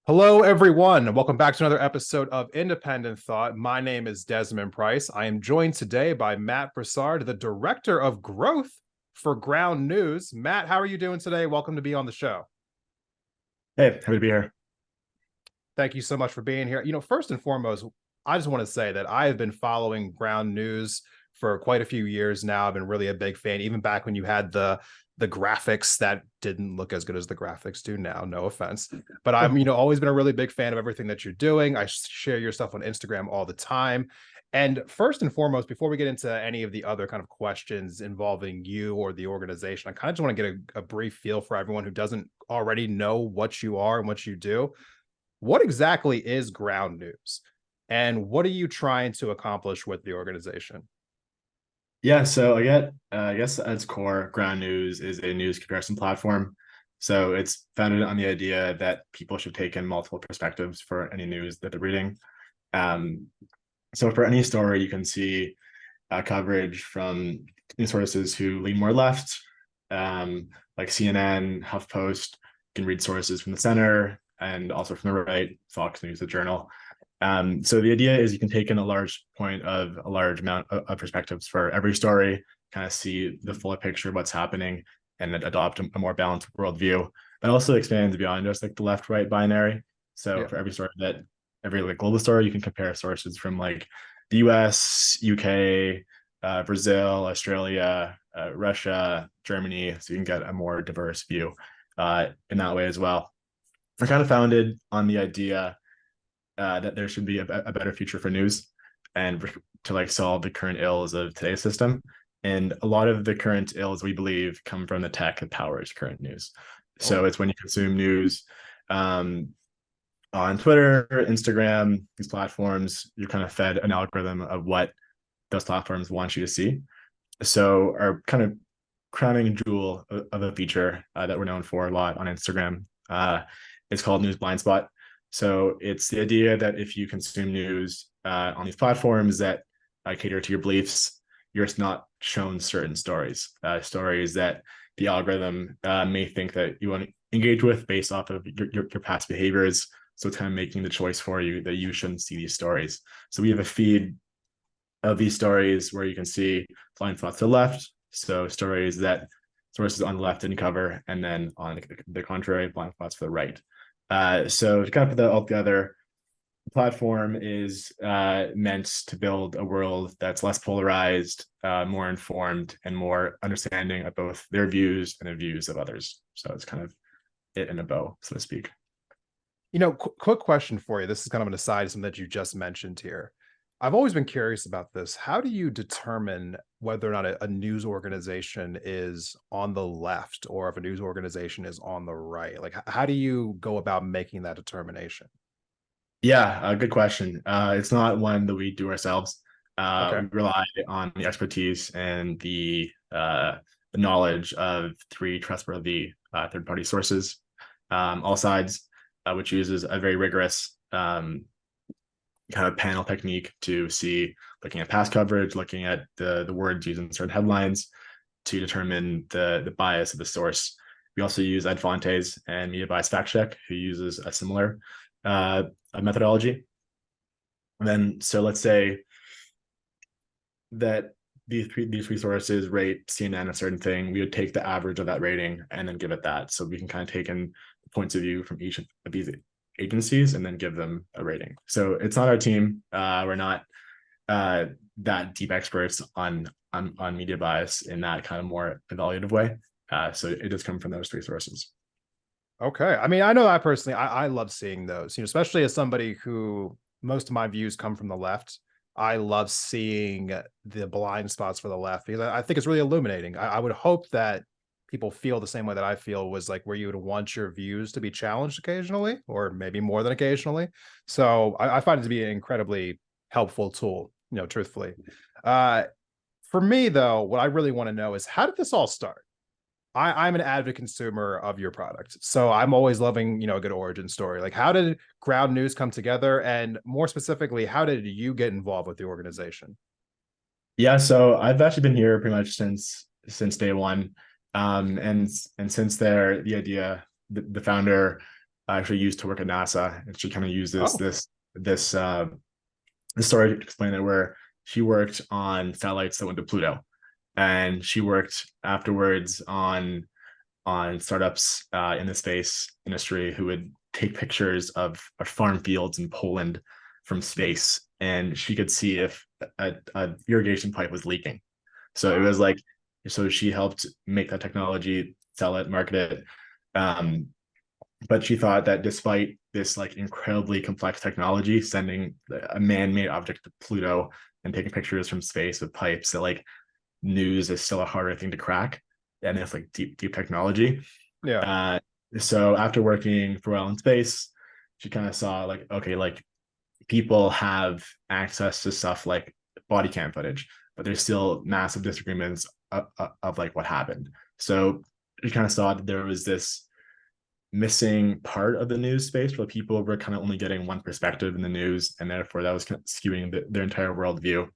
Hello, everyone, and welcome back to another episode of Independent Thought. My name is Desmond Price. I am joined today by Matt Brassard, the Director of Growth for Ground News. Matt, how are you doing today? Welcome to be on the show. Hey, happy to be here. Thank you so much for being here. First and foremost, I just want to say that I have been following Ground News for quite a few years now. I've been really a big fan, even back when you had the graphics that didn't look as good as the graphics do now. No offense, but I'm always been a really big fan of everything that you're doing. I share your stuff on Instagram all the time. And first and foremost, before we get into any of the other kind of questions involving you or the organization, I kind of just want to get a brief feel for everyone who doesn't already know what you are and what you do. What exactly is Ground News? And what are you trying to accomplish with the organization? Yeah, so I guess at its core, Ground News is a news comparison platform. So it's founded on the idea that people should take in multiple perspectives for any news that they're reading. Um, so for any story, you can see coverage from news sources who lean more left, like CNN, HuffPost. You can read sources from the center and also from the right, Fox News, the Journal. So the idea is you can take in a large amount of perspectives for every story, kind of see the fuller picture of what's happening, and then adopt a more balanced worldview. That also expands beyond just like the left-right binary. So Yeah. for every like global story, you can compare sources from like the U.S., UK, Brazil, Australia, Russia, Germany, so you can get a more diverse view in that way as well. We're kind of founded on the idea that there should be a better future for news and to like solve the current ills of today's system. And a lot of the current ills we believe come from the tech that powers current news. Oh, So it's when you consume news um, on Twitter, Instagram, these platforms, you're kind of fed an algorithm of what those platforms want you to see. So our kind of crowning jewel of a feature that we're known for a lot on Instagram is called News Blind Spot. So it's the idea that if you consume news on these platforms that cater to your beliefs, you're not shown certain stories that the algorithm may think that you want to engage with based off of your past behaviors. So it's kind of making the choice for you that you shouldn't see these stories. So we have a feed of these stories where you can see blind spots to the left. So stories that sources on the left didn't cover, and then on the contrary, blind spots for the right. So to kind of put that all together, the platform is meant to build a world that's less polarized, more informed, and more understanding of both their views and the views of others. So it's kind of it in a bow, so to speak. quick question for you. This is kind of an aside, something that you just mentioned here. I've always been curious about this. How do you determine whether or not a news organization is on the left or if a news organization is on the right? Like, how do you go about making that determination? Yeah, good question. It's not one that we do ourselves. Okay. We rely on the expertise and the knowledge of three trustworthy third-party sources, all sides, which uses a very rigorous kind of panel technique to see, looking at past coverage, looking at the words used in certain headlines to determine the bias of the source. We also use Ed Fontes and Media Bias Fact Check, who uses a similar methodology. And then, so let's say that these resources rate CNN a certain thing, we would take the average of that rating and then give it that. So we can kind of take in points of view from each of these agencies and then give them a rating. So it's not our team. We're not that deep experts on media bias in that kind of more evaluative way. So it does come from those three sources. Okay. I mean, I know I personally, I love seeing those, especially as somebody who most of my views come from the left. I love seeing the blind spots for the left because I think it's really illuminating. I would hope that people feel the same way that I feel was like where you would want your views to be challenged occasionally, or maybe more than occasionally. So I find it to be an incredibly helpful tool, truthfully. Uh, for me, though, what I really want to know is how did this all start? I'm an avid consumer of your product. So I'm always loving, a good origin story. Like, how did Ground News come together? And more specifically, how did you get involved with the organization? Yeah, so I've actually been here pretty much since day one, and since there, the idea, the founder actually used to work at NASA, and she kind of used Oh, this this story to explain it, where she worked on satellites that went to Pluto, and she worked afterwards on startups in the space industry who would take pictures of farm fields in Poland from space, and she could see if a irrigation pipe was leaking. So it was like, so she helped make that technology, sell it, market it. Um, but she thought that despite this like incredibly complex technology, sending a man-made object to Pluto and taking pictures from space with pipes, that like news is still a harder thing to crack, and it's like deep technology. yeah. uh so after working for a while in space, she kind of saw like, okay, like people have access to stuff like body cam footage, but there's still massive disagreements of like what happened. So she kind of saw that there was this missing part of the news space where people were kind of only getting one perspective in the news, and therefore that was kind of skewing their entire worldview.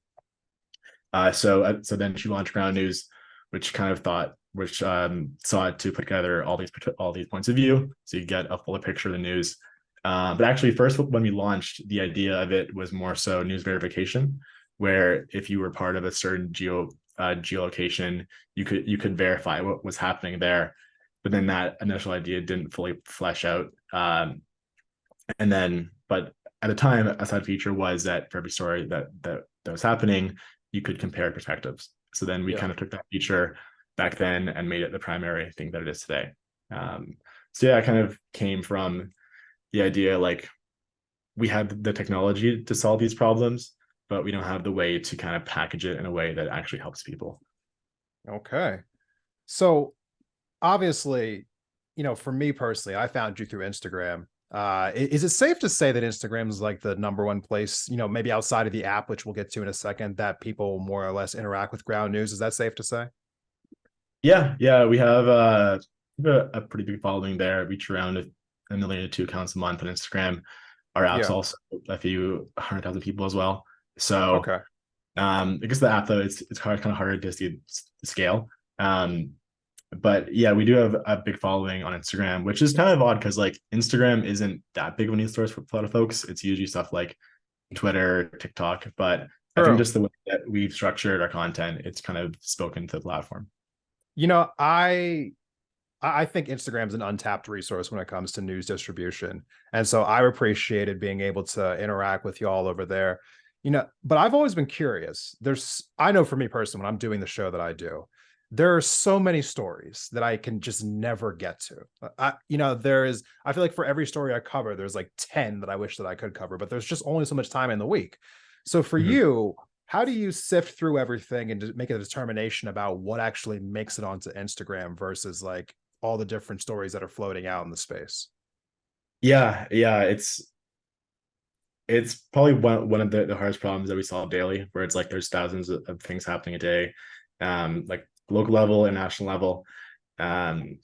So then she launched Ground News, which kind of thought, which sought to put together all these points of view, so you get a fuller picture of the news. But actually, first when we launched, the idea of it was more so news verification, where if you were part of a certain geolocation, you could verify what was happening there. But then that initial idea didn't fully flesh out. And then, but at the time, a side feature was that for every story that was happening, you could compare perspectives. So then we Yeah. kind of took that feature back then and made it the primary thing that it is today. So yeah, it kind of came from the idea like we had the technology to solve these problems, but we don't have the way to kind of package it in a way that actually helps people. Okay. So obviously, for me personally, I found you through Instagram. Is it safe to say that Instagram is like the number one place, maybe outside of the app, which we'll get to in a second, that people more or less interact with ground news? Is that safe to say? Yeah, we have a pretty big following there. Reach around a million to two accounts a month on Instagram. Our app's Yeah. also a few 100,000 people as well. So Okay. I guess the app though, it's kind of harder to see the scale. Um, but yeah, we do have a big following on Instagram, which is kind of odd because like Instagram isn't that big of a news source for a lot of folks. It's usually stuff like Twitter, TikTok, but I think True. just the way that we've structured our content, it's kind of spoken to the platform. You know, I think Instagram's an untapped resource when it comes to news distribution. And so I appreciated being able to interact with you all over there. But I've always been curious. I know for me personally, when I'm doing the show that I do, there are so many stories that I can just never get to. I feel like for every story I cover, there's like 10 that I wish that I could cover, but there's just only so much time in the week. So for Mhm. you, how do you sift through everything and make a determination about what actually makes it onto Instagram versus like all the different stories that are floating out in the space? Yeah, it's probably one of the hardest problems that we solve daily, where it's like there's thousands of things happening a day, like local level and national level. Um,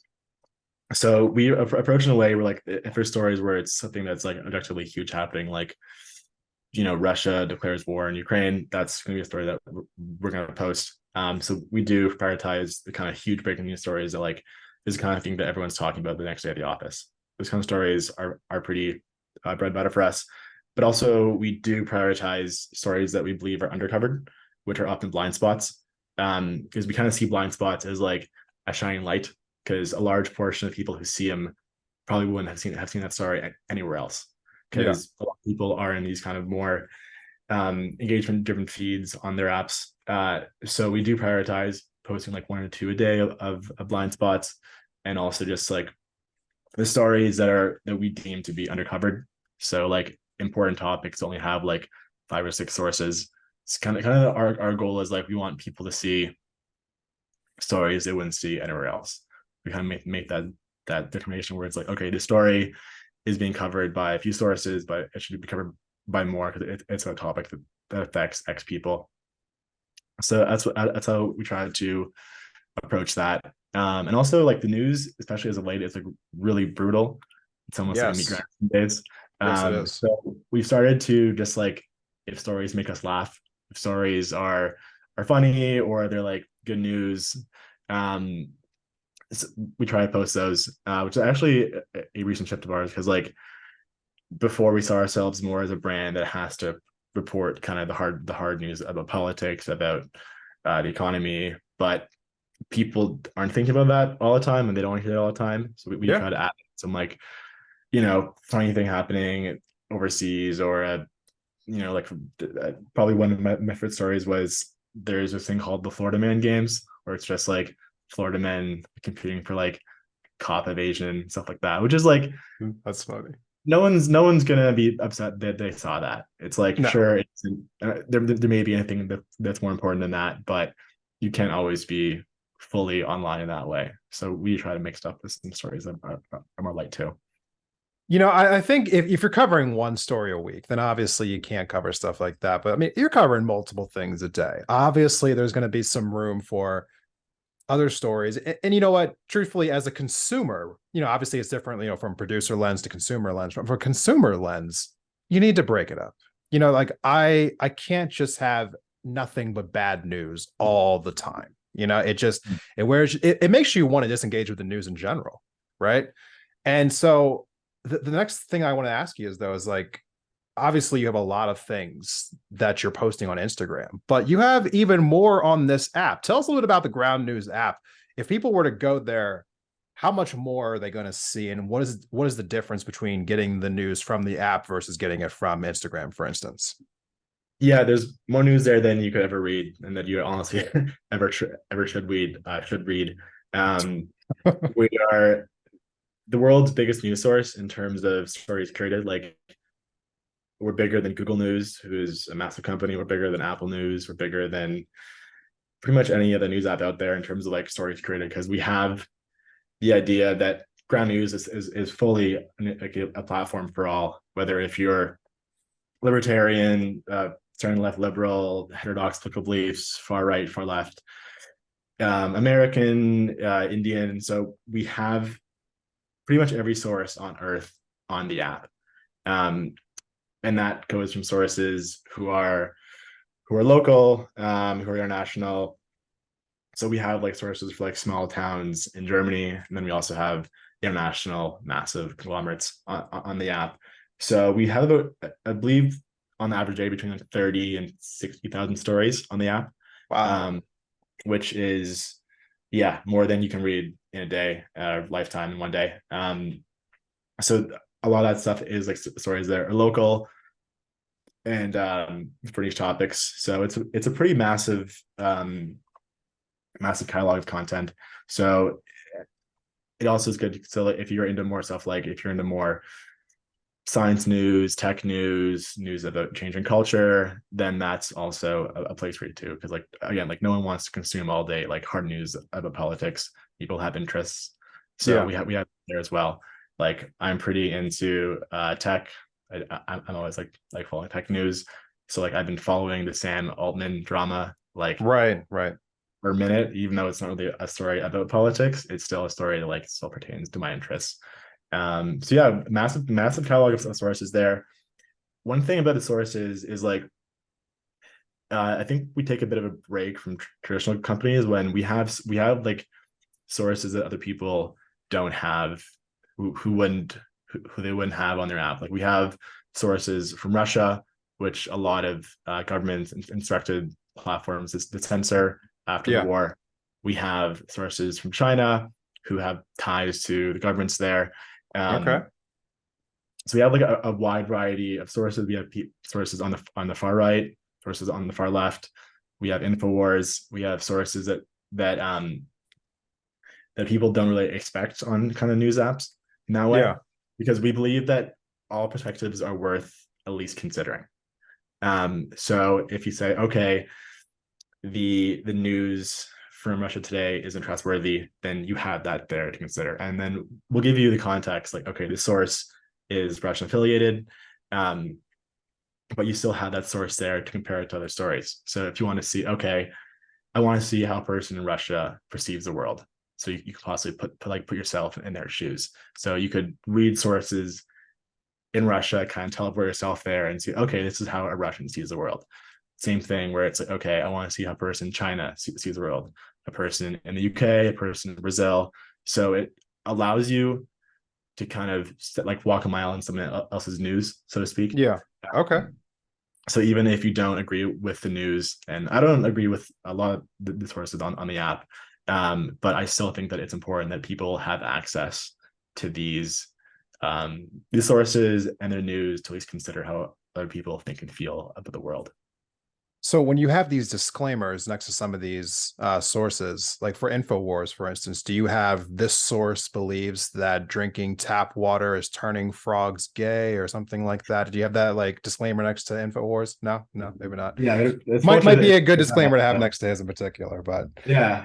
so we approach in a way where like if there's stories where it's something that's like objectively huge happening, like Russia declares war in Ukraine, that's going to be a story that we're going to post. So we do prioritize the kind of huge breaking news stories that like is the kind of thing that everyone's talking about the next day at the office. Those kind of stories are pretty bread and butter for us. But also we do prioritize stories that we believe are undercovered, which are often blind spots. Because we kind of see blind spots as like a shining light, because a large portion of people who see them probably wouldn't have seen that story anywhere else, Yeah. because a lot of people are in these kind of more engagement driven feeds on their apps. So we do prioritize posting like one or two a day of blind spots, and also just like the stories that we deem to be undercovered. So like important topics only have like 5 or 6 sources. It's kind of our goal is like we want people to see stories they wouldn't see anywhere else. We kind of make that determination where it's like, okay, this story is being covered by a few sources, but it should be covered by more because it's a topic that affects X people. So that's how we try to approach that. And also like the news, especially as of late, is like really brutal. It's almost like a meat grinder Yes. days. Yes, it is. So we've started to just like, if stories make us laugh, if stories are funny or they're like good news, um, we try to post those, which is actually a recent shift of ours because like before we saw ourselves more as a brand that has to report kind of the hard news about politics, about the economy, but people aren't thinking about that all the time and they don't want to hear it all the time. So we Yeah. try to add some like, funny thing happening overseas or like probably one of my favorite stories was there's this thing called the Florida Man Games where it's just like Florida men competing for like cop evasion, stuff like that, which is like That's funny. no one's gonna be upset that they saw that. It's like No. sure, there may be anything that's more important than that, but you can't always be fully online in that way. So we try to mix up with some stories that are more light too. I think if you're covering one story a week, then obviously you can't cover stuff like that. But I mean, you're covering multiple things a day. Obviously, there's going to be some room for other stories. And you know what? Truthfully, as a consumer, obviously it's different, from producer lens to consumer lens. But for consumer lens, you need to break it up. Like I can't just have nothing but bad news all the time. It makes you want to disengage with the news in general, right? And so the next thing I want to ask you is though is like obviously you have a lot of things that you're posting on Instagram, but you have even more on this app. Tell us a little bit about the Ground News app. If people were to go there, how much more are they going to see, and what is the difference between getting the news from the app versus getting it from Instagram, for instance? Yeah, there's more news there than you could ever read, and that you honestly ever should read. Um, we are the world's biggest news source in terms of stories created. Like we're bigger than Google News, who's a massive company. We're bigger than Apple News. We're bigger than pretty much any other news app out there in terms of like stories created because we have the idea that Ground News is fully like a platform for all, whether if you're libertarian, starting left liberal, heterodox political beliefs, far right, far left, American, Indian. So we have pretty much every source on earth on the app. Um, and that goes from sources who are local, who are international. So we have like sources for like small towns in Germany, and then we also have international massive conglomerates on the app. So we have about, I believe, on the average day between like 30 and 60,000 stories on the app, Wow. um, which is yeah more than you can read in a day, lifetime in one day. So a lot of that stuff is like stories that are local and for niche topics. So it's a pretty massive catalog of content. So it also is good. So like, if you're into more stuff, like if you're into more science news, tech news, news about changing culture, then that's also a place for you too. Because like again, like no one wants to consume all day like hard news about politics. People have interests, so Yeah. we have there as well. Like I'm pretty into tech. I'm always like following tech news. So like I've been following the Sam Altman drama like Right. Right. per minute, even though it's not really a story about politics, it's still a story that like still pertains to my interests. So yeah, massive catalog of sources there. One thing about the sources is like I think we take a bit of a break from traditional companies when we have like sources that other people don't have, who they wouldn't have on their app. Like we have sources from Russia, which a lot of governments instructed platforms to censor after the Yeah. war. We have sources from China who have ties to the governments there. Okay. So we have like a wide variety of sources. We have sources on the far right, sources on the far left. We have Infowars. We have sources that people don't really expect on kind of news apps in that way, Yeah. because we believe that all perspectives are worth at least considering. So if you say, okay, the news from Russia today isn't trustworthy, then you have that there to consider. And then we'll give you the context, like, okay, the source is Russian affiliated, but you still have that source there to compare it to other stories. So if you want to see, okay, I want to see how a person in Russia perceives the world. So you could possibly put yourself in their shoes. So you could read sources in Russia, kind of teleport yourself there and see, okay, this is how a Russian sees the world. Same thing where it's like, okay, I want to see how a person in China sees the world, a person in the UK, a person in Brazil. So it allows you to kind of like walk a mile in someone else's news, so to speak. Yeah. Okay. Um, so even if you don't agree with the news, and I don't agree with a lot of the sources on the app, but I still think that it's important that people have access to these sources and their news to at least consider how other people think and feel about the world. So when you have these disclaimers next to some of these sources, like for InfoWars, for instance, do you have this source believes that drinking tap water is turning frogs gay or something like that? Do you have that like disclaimer next to InfoWars? No, no, maybe not. Yeah, it's Might fortunate. be a good disclaimer to have next to his in particular, but Yeah.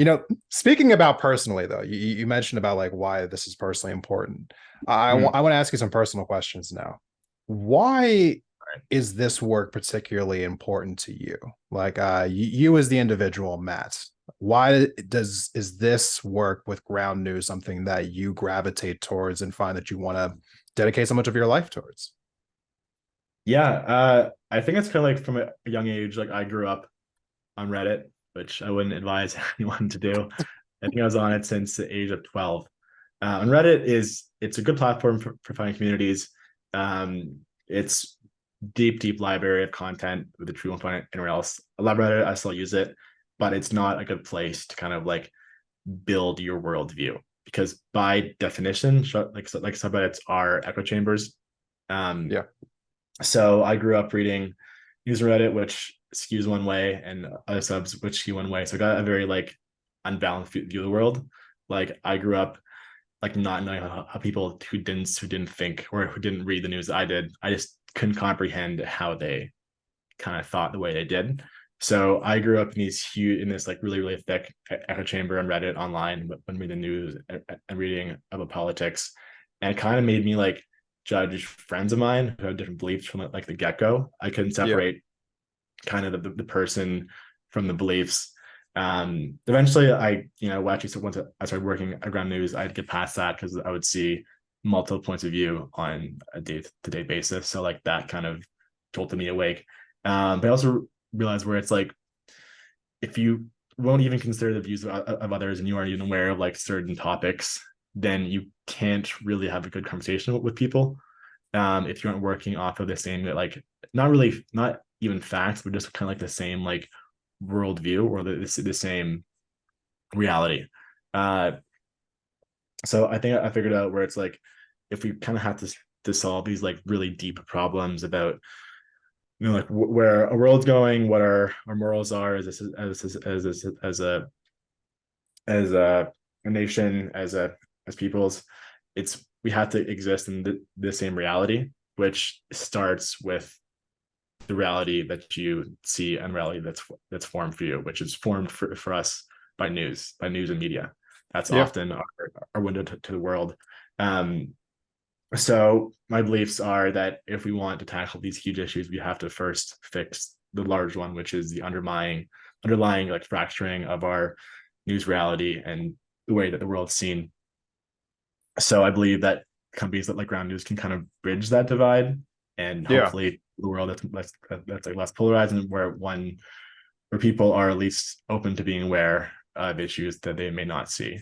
speaking about personally though, you mentioned about like why this is personally important. Mm. I want to ask you some personal questions now. Why is this work particularly important to you? Like you as the individual, Matt, why is this work with ground news something that you gravitate towards and find that you want to dedicate so much of your life towards? Yeah, I think it's kind of like from a young age. Like I grew up on Reddit, which I wouldn't advise anyone to do. I think I was on it since the age of 12. And Reddit it's a good platform for finding communities. It's deep library of content with the true won't find it anywhere else. I love Reddit. I still use it, but it's not a good place to kind of like build your worldview because by definition, like subreddits are echo chambers. Um, Yeah. so I grew up reading news Reddit, which skews one way, and other subs which skew one way. So I got a very like unbalanced view of the world. Like I grew up like not knowing how people who didn't think or who didn't read the news I did. I just couldn't comprehend how they kind of thought the way they did. So I grew up in this like really thick echo chamber on Reddit online when reading the news and reading about politics, and it kind of made me like judge friends of mine who had different beliefs from like the get go. I couldn't Yeah. separate kind of the person from the beliefs. Eventually, actually, so once I started working at Ground News, I'd get past that because I would see multiple points of view on a day-to-day basis. So like that kind of jolted me awake. But I also realized where it's like if you won't even consider the views of others and you aren't even aware of like certain topics, then you can't really have a good conversation with people. If you aren't working off of the same like not even facts, but just kind of like the same like worldview or the same reality. Uh, so I think I figured out where it's like if we kind of have to solve these like really deep problems about like where a world's going, what our morals are as a nation, as peoples, it's we have to exist in the same reality, which starts with the reality that you see and reality that's formed for you, which is formed for us by news and media. That's Yeah. often our window to the world. Um, so my beliefs are that if we want to tackle these huge issues, we have to first fix the large one, which is the underlying like fracturing of our news reality and the way that the world's seen. So I believe that companies that like Ground News can kind of bridge that divide and Yeah. hopefully the world that's like less polarized and where people are at least open to being aware of issues that they may not see.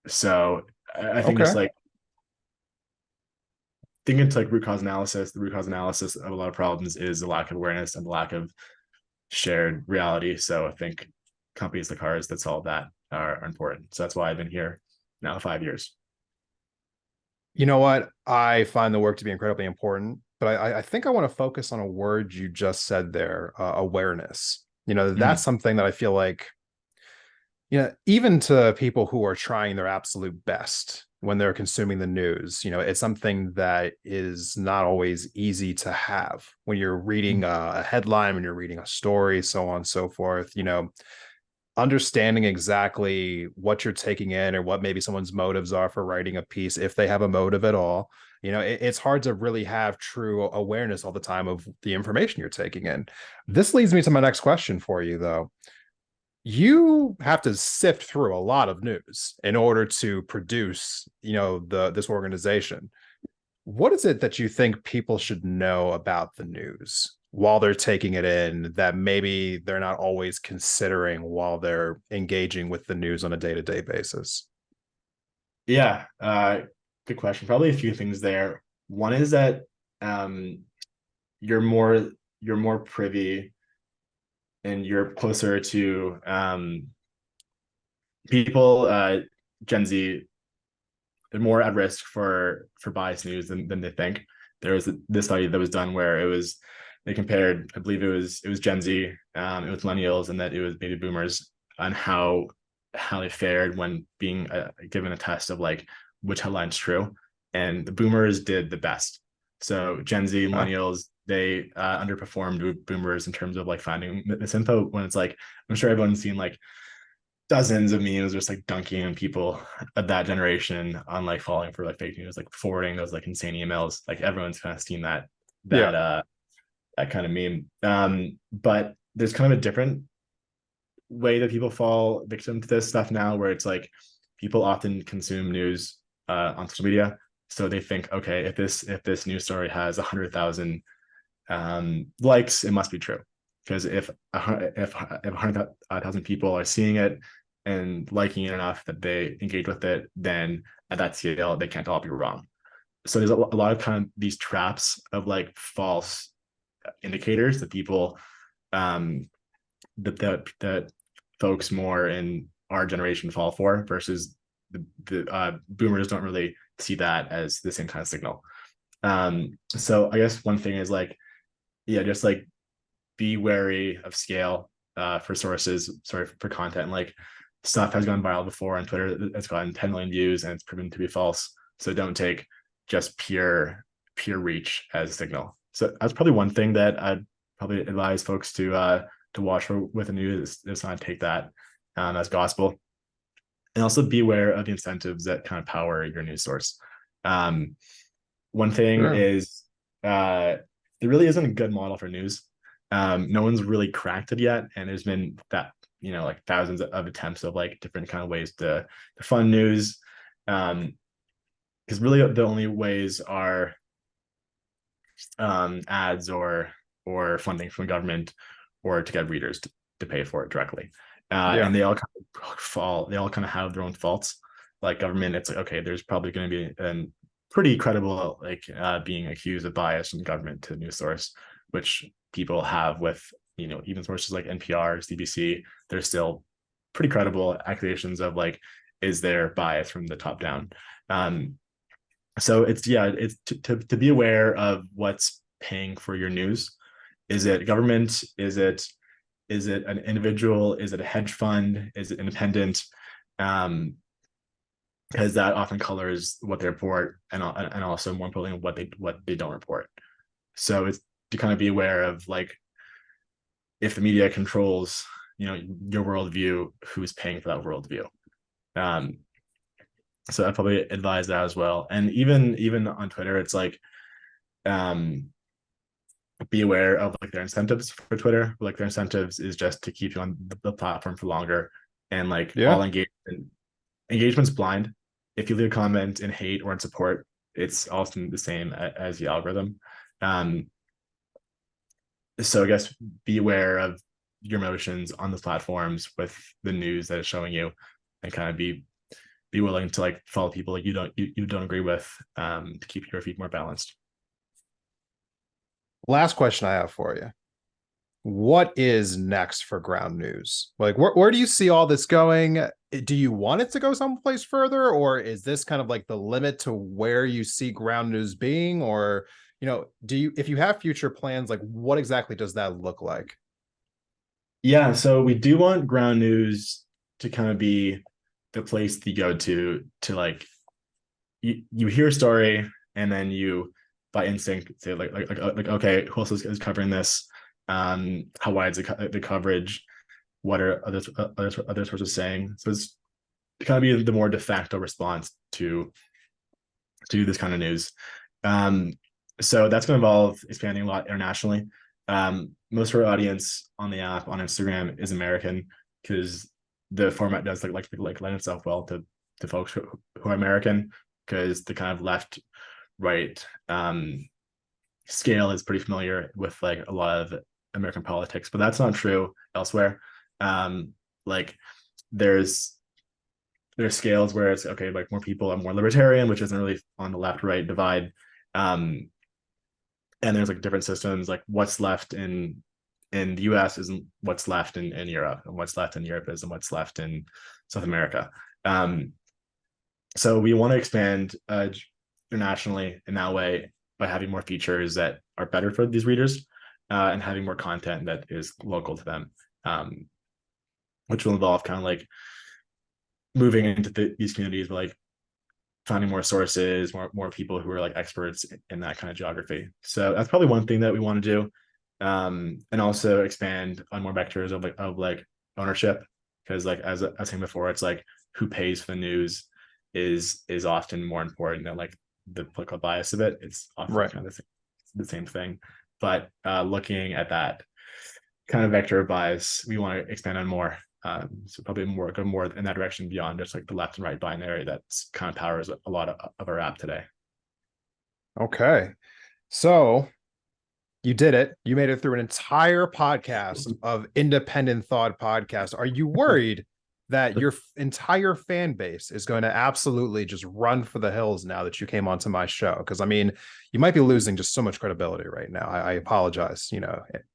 So I think Okay. it's like thinking to like root cause analysis. The root cause analysis of a lot of problems is the lack of awareness and the lack of shared reality. So I think companies like ours that solve that are important. So that's why I've been here now 5 years. You know what? I find the work to be incredibly important, but I think I want to focus on a word you just said there, awareness. That's Mm. something that I feel like, even to people who are trying their absolute best when they're consuming the news, it's something that is not always easy to have when you're reading a headline, when you're reading a story, so on and so forth. Understanding exactly what you're taking in or what maybe someone's motives are for writing a piece, if they have a motive at all. It's hard to really have true awareness all the time of the information you're taking in. This leads me to my next question for you, though. You have to sift through a lot of news in order to produce, this organization. What is it that you think people should know about the news while they're taking it in that maybe they're not always considering while they're engaging with the news on a day-to-day basis? Yeah, good question. Probably a few things there. One is that you're more you're more privy and you're closer to people, Gen Z, are more at risk for biased news than they think. There was this study that was done where it was they compared, I believe it was Gen Z, it was millennials, and that it was baby boomers on how they fared when being given a test of like which headline's true, and the boomers did the best. So Gen Z, Huh? millennials, they underperformed boomers in terms of like finding this info. When it's like, I'm sure everyone's seen like dozens of memes just like dunking on people of that generation on like falling for like fake news, like forwarding those like insane emails. Like everyone's kind of seen that Yeah. that uh that kind of meme. But there's kind of a different way that people fall victim to this stuff now, where it's like people often consume news on social media. So they think, okay, if this news story has 100,000 likes, it must be true. Because if 100,000 people are seeing it and liking it enough that they engage with it, then at that scale, they can't all be wrong. So there's a lot of kind of these traps of like false indicators that people um that folks more in our generation fall for versus the boomers don't really see that as the same kind of signal. So I guess one thing is like, yeah, just like be wary of scale for sources, sorry, for content. Like stuff has gone viral before on Twitter. It's gotten 10 million views and it's proven to be false. So don't take just pure reach as a signal. So that's probably one thing that I'd probably advise folks to watch for with the news is not take that as gospel. And also be aware of the incentives that kind of power your news source. Um, One thing Sure. is there really isn't a good model for news. No one's really cracked it yet, and there's been that like thousands of attempts of like different kind of ways to fund news. Because really the only ways are ads or funding from government or to get readers to pay for it directly. Yeah. And they all kind of fall. They all kind of have their own faults. Like government, it's like okay, there's probably going to be a pretty credible like being accused of bias from government to news source, which people have with even sources like NPR, CBC. They're still pretty credible accusations of like is there bias from the top down. Um, so it's to be aware of what's paying for your news. Is it government? Is it an individual? Is it a hedge fund? Is it independent? um because that often colors what they report, and also more importantly what they don't report. So it's to kind of be aware of like if the media controls your worldview, who's paying for that worldview. um so I probably advise that as well. And even on Twitter, it's like um be aware of like their incentives for Twitter. Like their incentives is just to keep you on the platform for longer, and like all Yeah. engagement's blind. If you leave a comment in hate or in support, it's often the same as the algorithm. Um, so I guess be aware of your emotions on the platforms with the news that is showing you, and kind of be willing to like follow people like you don't agree with, to keep your feet more balanced. Last question I have for you. What is next for ground news? Like, where do you see all this going? Do you want it to go someplace further, or is this kind of like the limit to where you see ground news being? Or, do you, if you have future plans, like what exactly does that look like? Yeah, so we do want ground news to kind of be the place to go to like you hear a story and then you by instinct say like okay, who else is covering this? How wide is the coverage? What are other sources saying? So it's to kind of be the more de facto response to this kind of news. Um, so that's going to involve expanding a lot internationally. Most of our audience on the app on Instagram is American because the format does like lend itself well to folks who are American, because the kind of left right scale is pretty familiar with like a lot of American politics, but that's not true elsewhere. Like there's there's scales where it's okay, like more people are more libertarian, which isn't really on the left right divide. Um, and there's like different systems, like what's left in the US isn't what's left in Europe, and what's left in Europe isn't what's left in South America. Um, so we want to expand internationally in that way by having more features that are better for these readers, and having more content that is local to them, which will involve kind of like moving into these communities, but like finding more sources, more people who are like experts in that kind of geography. So that's probably one thing that we want to do, and also expand on more vectors of like ownership, because like as I was saying before, it's like who pays for the news is often more important than like the political bias of it. It's often Right. kind of the same thing, but looking at that kind of vector of bias, we want to expand on more. So probably go more in that direction beyond just like the left and right binary that's kind of powers a lot of our app today. Okay. So you did it. You made it through an entire podcast of independent thought podcast. Are you worried that your entire fan base is going to absolutely just run for the hills now that you came onto my show? Because I mean, you might be losing just so much credibility right now. I apologize,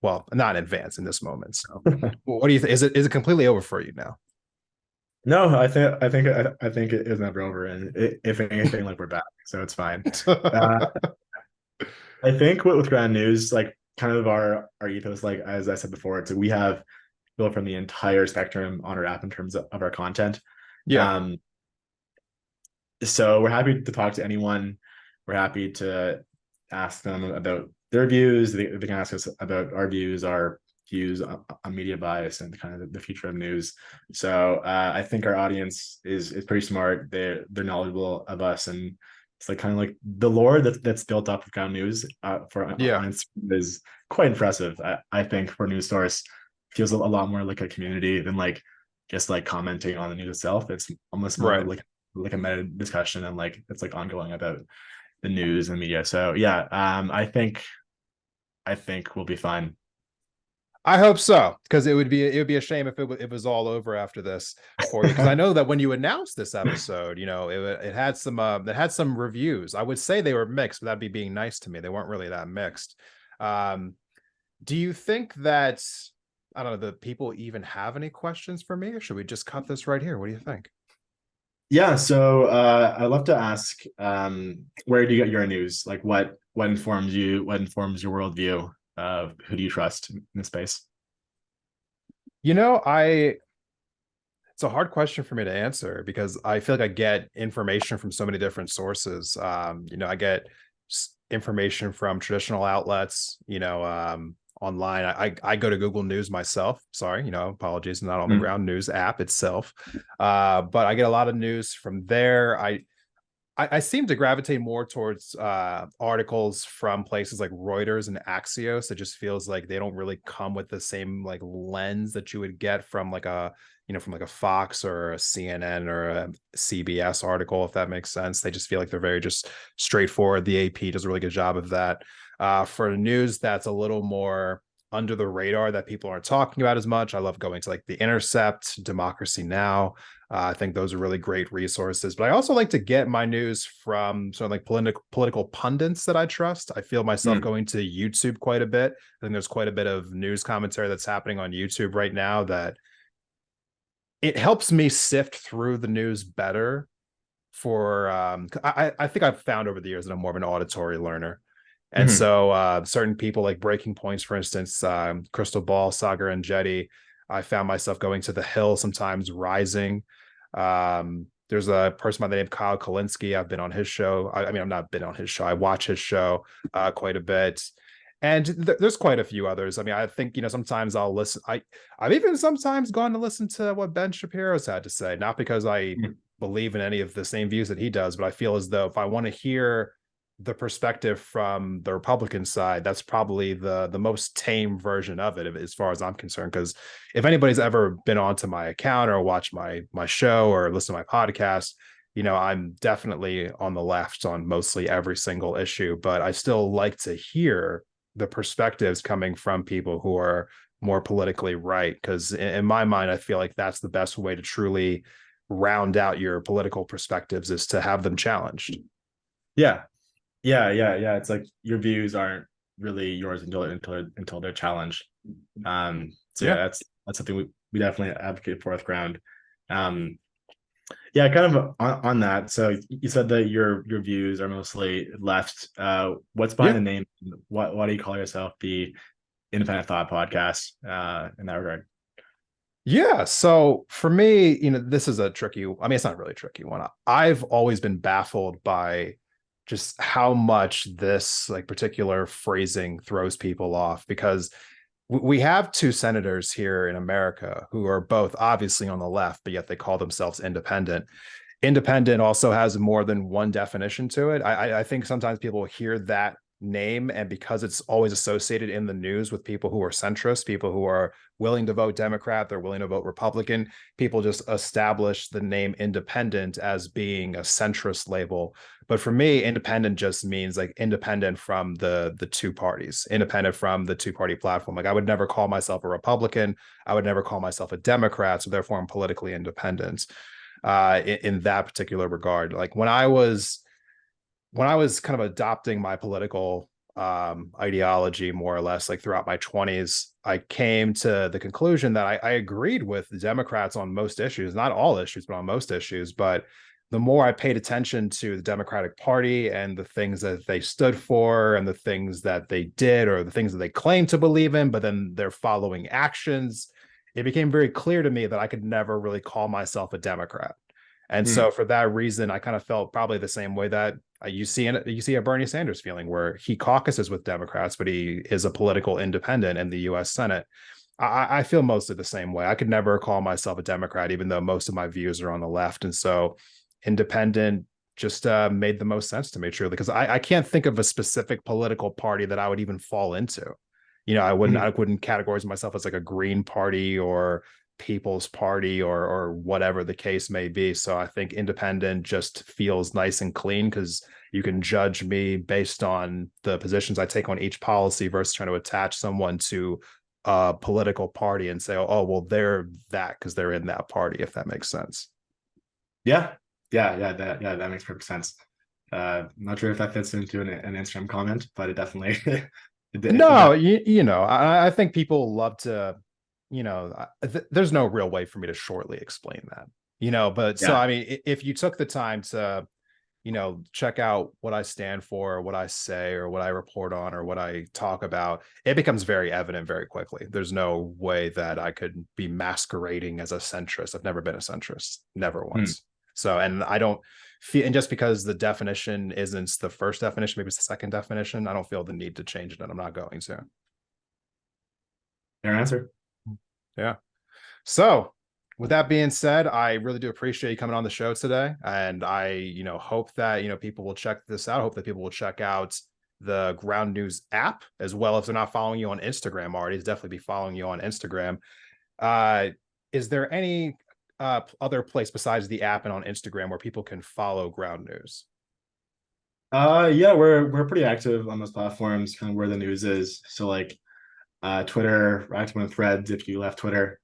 well, not in advance in this moment. So what do you think? Is it completely over for you now? No, I think it is never over, and if anything, like we're back, so it's fine. Uh, I think with ground news, like kind of our ethos, like as I said before, it's we have built from the entire spectrum on our app in terms of our content. Yeah. Um, so we're happy to talk to anyone. We're happy to ask them about their views. They can ask us about our views, our views on media bias, and kind of the future of news. So I think our audience is pretty smart. They're knowledgeable of us, and it's like kind of like the lore that's built up of ground news for Yeah. on Instagram is quite impressive. I think for a news source feels a lot more like a community than like just like commenting on the news itself. It's almost more Right. like a meta discussion, and like it's like ongoing about the news and media. So yeah, I think we'll be fine. I hope so, because it would be a shame if it was all over after this for you. Because I know that when you announced this episode, it had some reviews. I would say they were mixed, but that'd be being nice to me. They weren't really that mixed. Um, do you think that I don't know, the people even have any questions for me, or should we just cut this right here? What do you think? Yeah, so I'd love to ask, where do you get your news? Like what informs you? What informs your worldview? Who do you trust in the space? You know, I It's a hard question for me to answer because I feel like I get information from so many different sources. I get information from traditional outlets, online. I go to Google News myself. Sorry, apologies, not on the Mm. ground news app itself. But I get a lot of news from there. I seem to gravitate more towards articles from places like Reuters and Axios. It just feels like they don't really come with the same like lens that you would get from like a Fox or a CNN or a CBS article, if that makes sense. They just feel like they're very just straightforward. The AP does a really good job of that. For news that's a little more under the radar that people aren't talking about as much, I love going to like The Intercept, Democracy Now. I think those are really great resources. But I also like to get my news from sort of like political pundits that I trust. I feel myself Mm. going to YouTube quite a bit. I think there's quite a bit of news commentary that's happening on YouTube right now that it helps me sift through the news better. For I think I've found over the years that I'm more of an auditory learner. And Mhm. so certain people like Breaking Points, for instance, Crystal Ball, Sagar and Jetty, I found myself going to The Hill, sometimes Rising. There's a person by the name of Kyle Kalinske. I've been on his show. I mean, I'm not been on his show. I watch his show quite a bit. And there's quite a few others. I mean, I think, sometimes I'll listen. I've even sometimes gone to listen to what Ben Shapiro's had to say, not because I Mm. believe in any of the same views that he does, but I feel as though if I want to hear the perspective from the Republican side, that's probably the most tame version of it, as far as I'm concerned. Because if anybody's ever been onto my account or watched my show or listen to my podcast, I'm definitely on the left on mostly every single issue, but I still like to hear the perspectives coming from people who are more politically right. Because in my mind, I feel like that's the best way to truly round out your political perspectives is to have them challenged. Yeah, yeah. It's like your views aren't really yours until they're challenged. So yeah, Yeah. that's something we definitely advocate for with Ground. Um, yeah, kind of on that. So you said that your views are mostly left. What's behind Yeah. the name? Why do you call yourself the Independent Thought Podcast? In that regard. Yeah. So for me, this is a tricky, I mean, it's not really a tricky one. I've always been baffled by just how much this like particular phrasing throws people off, because we have two senators here in America who are both obviously on the left, but yet they call themselves independent. Independent also has more than one definition to it. I think sometimes people hear that name, and because it's always associated in the news with people who are centrist, people who are willing to vote Democrat, they're willing to vote Republican, people just establish the name independent as being a centrist label. But for me, independent just means like independent from the two parties, independent from the two-party platform. Like I would never call myself a Republican, I would never call myself a Democrat, so therefore I'm politically independent in that particular regard. Like when I was kind of adopting my political ideology more or less, like throughout my 20s, I came to the conclusion that I agreed with the Democrats on most issues, not all issues, but on most issues. But the more I paid attention to the Democratic Party and the things that they stood for and the things that they did or the things that they claimed to believe in, but then their following actions, it became very clear to me that I could never really call myself a Democrat. And Hmm. so for that reason, I kind of felt probably the same way that you see a Bernie Sanders feeling, where he caucuses with Democrats, but he is a political independent in the U.S. Senate. I feel mostly the same way. I could never call myself a Democrat, even though most of my views are on the left. And so independent just made the most sense to me, truly, because I can't think of a specific political party that I would even fall into. Hmm. I wouldn't categorize myself as like a Green Party or People's Party or whatever the case may be. So I think independent just feels nice and clean, because you can judge me based on the positions I take on each policy versus trying to attach someone to a political party and say, oh well, they're that because they're in that party, if that makes sense. Yeah, that makes perfect sense. I'm not sure if that fits into an Instagram comment, but it definitely No, I think people love to, there's no real way for me to shortly explain that, but so, yeah. I mean, if you took the time to, check out what I stand for, or what I say, or what I report on, or what I talk about, it becomes very evident very quickly. There's no way that I could be masquerading as a centrist. I've never been a centrist, never Hmm. once. So, and I don't feel, and just because the definition isn't the first definition, maybe it's the second definition, I don't feel the need to change it, and I'm not going to. Fair answer. Yeah. So, with that being said, I really do appreciate you coming on the show today, and I, hope that people will check this out. I hope that people will check out the Ground News app as well. If they're not following you on Instagram already, definitely be following you on Instagram. Uh, is there any other place besides the app and on Instagram where people can follow Ground News? Yeah, we're pretty active on those platforms, kind of where the news is. So like Twitter, we're active on Threads if you left Twitter.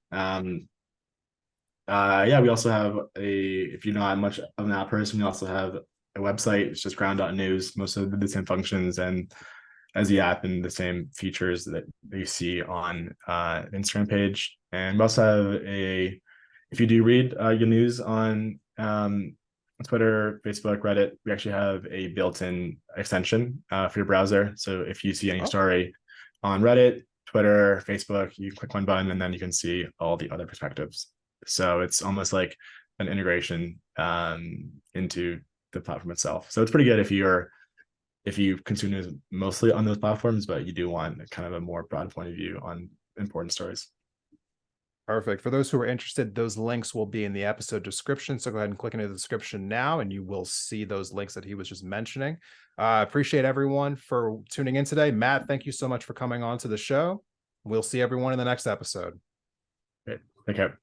Yeah, we also have if you're not much of an app person, we also have a website. It's just ground.news, most of the same functions and as the app and the same features that you see on Instagram page. And we also have if you do read your news on Twitter, Facebook, Reddit, we actually have a built-in extension for your browser. So if you see any Oh, story on Reddit, Twitter, Facebook, you click one button and then you can see all the other perspectives. So it's almost like an integration into the platform itself. So it's pretty good if you consume news mostly on those platforms, but you do want kind of a more broad point of view on important stories. perfect. For those who are interested, those links will be in the episode description. So go ahead and click into the description now, and you will see those links that he was just mentioning. Appreciate everyone for tuning in today. Matt, thank you so much for coming on to the show. We'll see everyone in the next episode. Great. Take care.